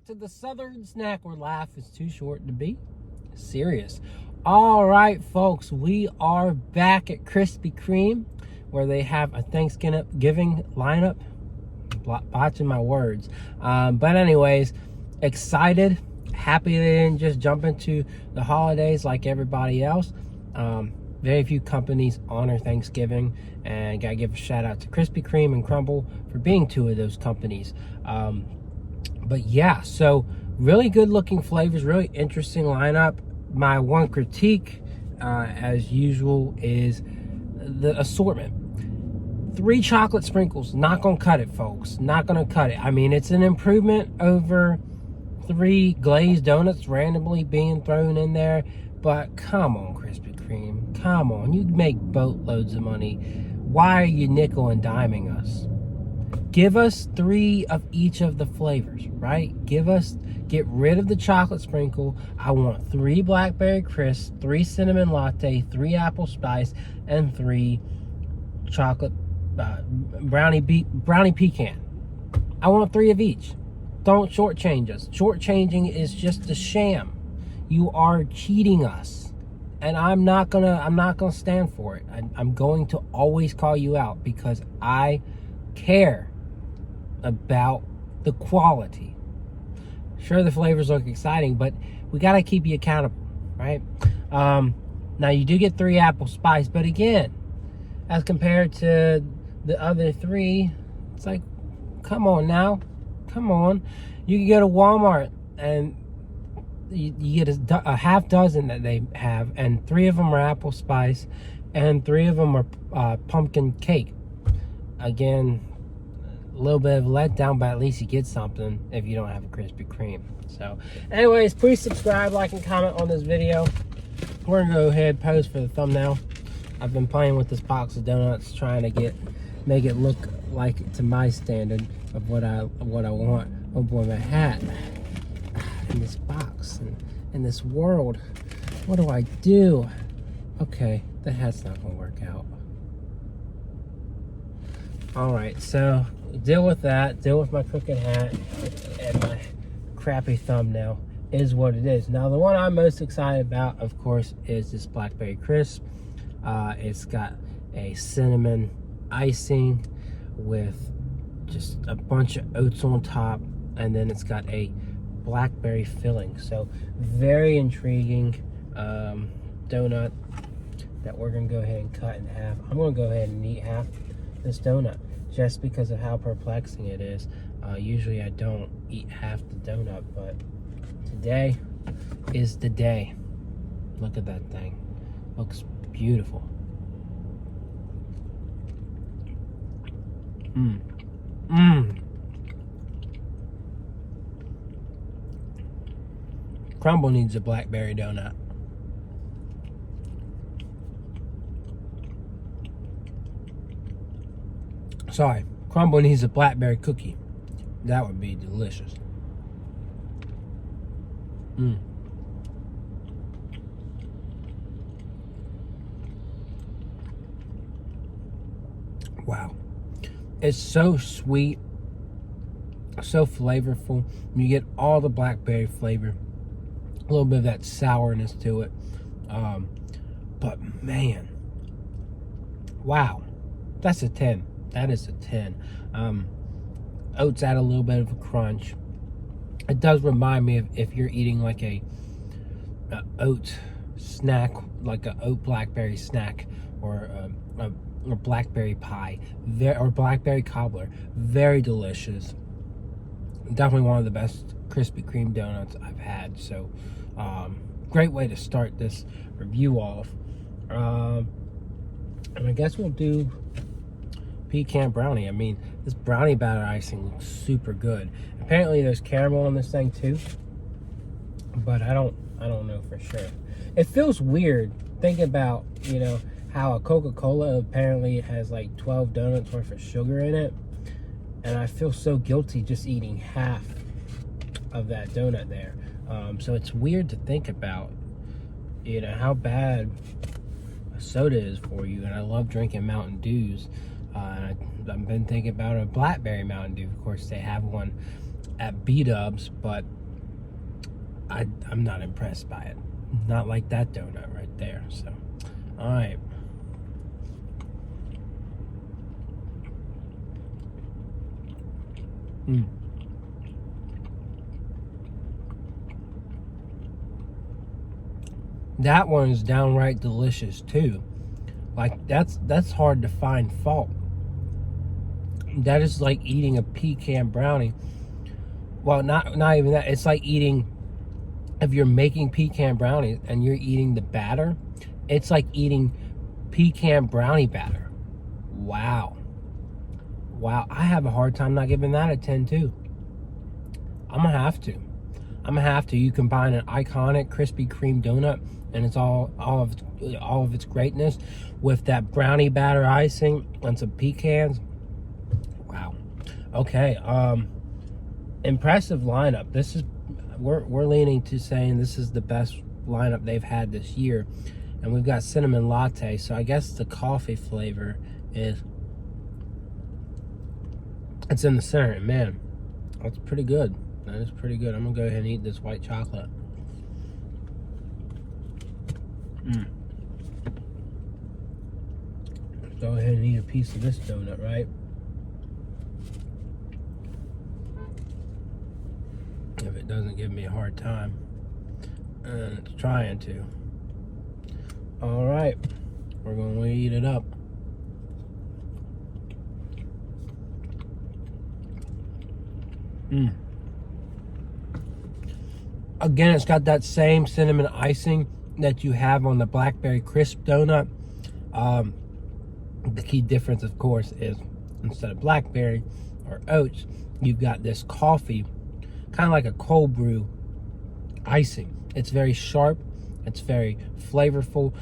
to the Southern Snack where life is too short to be serious. All right, folks, we are back at Krispy Kreme where they have a Thanksgiving lineup. Botching my words. But anyways, excited, happy they didn't just jump into the holidays like everybody else. Very few companies honor Thanksgiving, and gotta give a shout out to Krispy Kreme and Crumble for being two of those companies. But yeah, so really good looking flavors, really interesting lineup. My one critique, as usual, is the assortment. 3 chocolate sprinkles, not gonna cut it, folks. Not gonna cut it. I mean, it's an improvement over 3 glazed donuts randomly being thrown in there, but come on, Krispy Kreme, come on. You make boatloads of money. Why are you nickel and diming us? Give us 3 of each of the flavors, right? Get rid of the chocolate sprinkle. I want 3 Blackberry Crisp, 3 cinnamon latte, 3 apple spice, and 3 chocolate brownie pecan. I want 3 of each. Don't shortchange us. Shortchanging is just a sham. You are cheating us, and I'm not gonna stand for it. I'm going to always call you out because I care about the quality. Sure, the flavors look exciting, but we gotta keep you accountable, right? Now you do get 3 apple spice, but again, as compared to the other 3, it's like, come on now, come on. You can go to Walmart and you get a half dozen that they have, and 3 of them are apple spice, and 3 of them are pumpkin cake. Again, a little bit of a letdown, but at least you get something if you don't have a Krispy Kreme. So, anyways, please subscribe, like, and comment on this video. We're gonna go ahead and pose for the thumbnail. I've been playing with this box of donuts, trying to make it look like to my standard of what I want. Oh boy, my hat in this box and in this world. What do I do? Okay, the hat's not gonna work out. All right, so deal with that. Deal with my crooked hat and my crappy thumbnail is what it is. Now, the one I'm most excited about, of course, is this Blackberry Crisp. It's got a cinnamon icing with just a bunch of oats on top, and then it's got a blackberry filling. So very intriguing donut that we're gonna go ahead and cut in half. I'm gonna go ahead and eat half this donut just because of how perplexing it is. Usually I don't eat half the donut, but today is the day. Look at that thing. Looks beautiful. Crumble needs a blackberry donut. Sorry, Crumble needs a blackberry cookie. That would be delicious. Wow. It's so sweet, so flavorful. You get all the blackberry flavor, a little bit of that sourness to it. But man, wow, that's a 10. That is a 10. Oats add a little bit of a crunch. It does remind me of if you're eating like a oat snack, like a oat blackberry snack, or a blackberry pie, or blackberry cobbler. Very delicious. Definitely one of the best Krispy Kreme donuts I've had. So great way to start this review off. And I guess we'll do pecan brownie. I mean, this brownie batter icing looks super good. Apparently there's caramel on this thing too, but I don't know for sure. It feels weird thinking about, you know, how a Coca-Cola apparently has like 12 donuts worth of sugar in it, and I feel so guilty just eating half of that donut there. So it's weird to think about, you know, how bad soda is for you. And I love drinking Mountain Dews. I've been thinking about a Blackberry Mountain Dew. Of course, they have one at B-Dubs, but I'm not impressed by it. Not like that donut right there. So, all right. That one is downright delicious too. Like that's hard to find fault. That is like eating a pecan brownie. Well, not even that. It's like eating, if you're making pecan brownies and you're eating the batter, it's like eating pecan brownie batter. Wow. Wow, I have a hard time not giving that a 10 too. I'm gonna have to. You combine an iconic Krispy Kreme donut and it's all of its greatness with that brownie batter icing and some pecans. Wow. Okay. Impressive lineup. This is we're leaning to saying this is the best lineup they've had this year, and we've got cinnamon latte. So I guess the coffee flavor is it's in the center. And man, that's pretty good. That is pretty good. I'm gonna go ahead and eat this white chocolate. Let's go ahead and eat a piece of this donut, right? If it doesn't give me a hard time. And it's trying to. All right, we're gonna eat it up. Again, it's got that same cinnamon icing that you have on the Blackberry Crisp Doughnut. The key difference, of course, is instead of blackberry or oats, you've got this coffee, kind of like a cold brew icing. It's very sharp. It's very flavorful.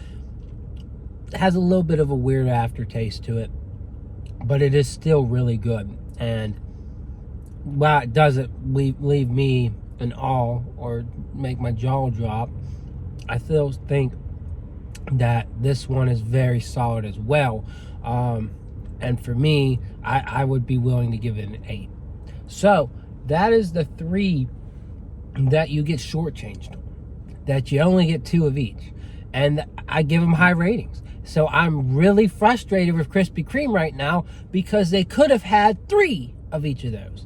It has a little bit of a weird aftertaste to it, but it is still really good. And while it doesn't leave me in awe or make my jaw drop, I still think that this one is very solid as well. And for me, I would be willing to give it an 8. So that is the 3 that you get shortchanged on, that you only get 2 of each, and I give them high ratings. So I'm really frustrated with Krispy Kreme right now because they could have had 3 of each of those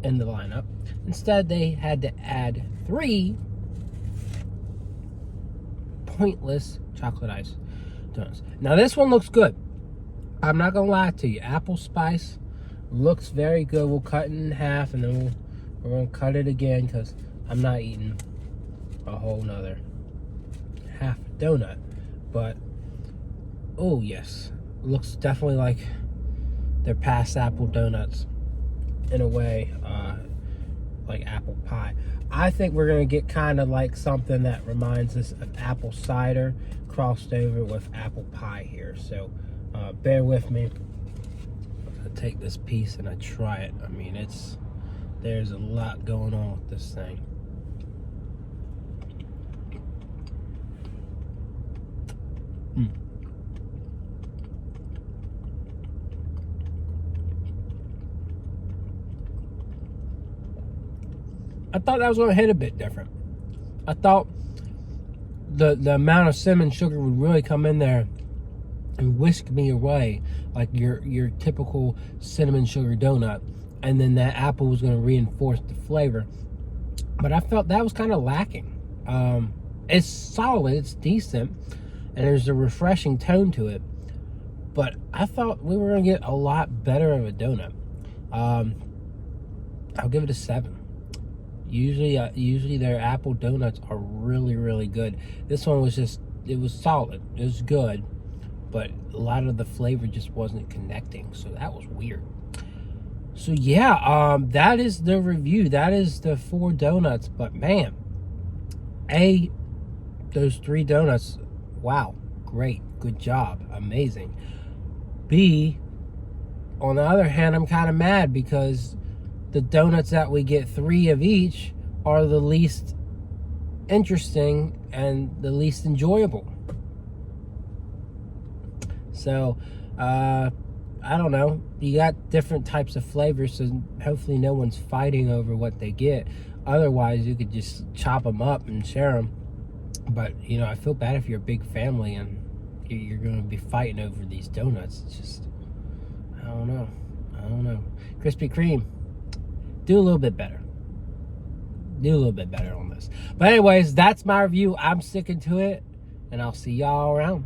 in the lineup. Instead, they had to add 3 pointless chocolate ice donuts. Now this one looks good. I'm not gonna lie to you. Apple spice looks very good. We'll cut it in half, and then we're gonna cut it again because I'm not eating a whole nother half donut. But oh yes, looks definitely like they're past apple donuts in a way, like apple pie. I think we're gonna get kind of like something that reminds us of apple cider crossed over with apple pie here. So bear with me. I take this piece and I try it. I mean, there's a lot going on with this thing. I thought that was going to hit a bit different. I thought the amount of cinnamon sugar would really come in there and whisk me away like your typical cinnamon sugar donut, and then that apple was going to reinforce the flavor. But I felt that was kind of lacking. It's solid, it's decent, and there's a refreshing tone to it, but I thought we were going to get a lot better of a donut. I'll give it a 7. Usually their apple donuts are really, really good. This one was it was solid. It was good, but a lot of the flavor just wasn't connecting, so that was weird. So yeah, that is the review. That is the 4 donuts. But man, A, those 3 donuts, wow, great, good job, amazing. B, on the other hand, I'm kind of mad because the donuts that we get 3 of each are the least interesting and the least enjoyable. So, I don't know. You got different types of flavors, so hopefully no one's fighting over what they get. Otherwise, you could just chop them up and share them. But, you know, I feel bad if you're a big family and you're going to be fighting over these donuts. It's just, I don't know. Krispy Kreme, do a little bit better. Do a little bit better on this. But anyways, that's my review. I'm sticking to it, and I'll see y'all around.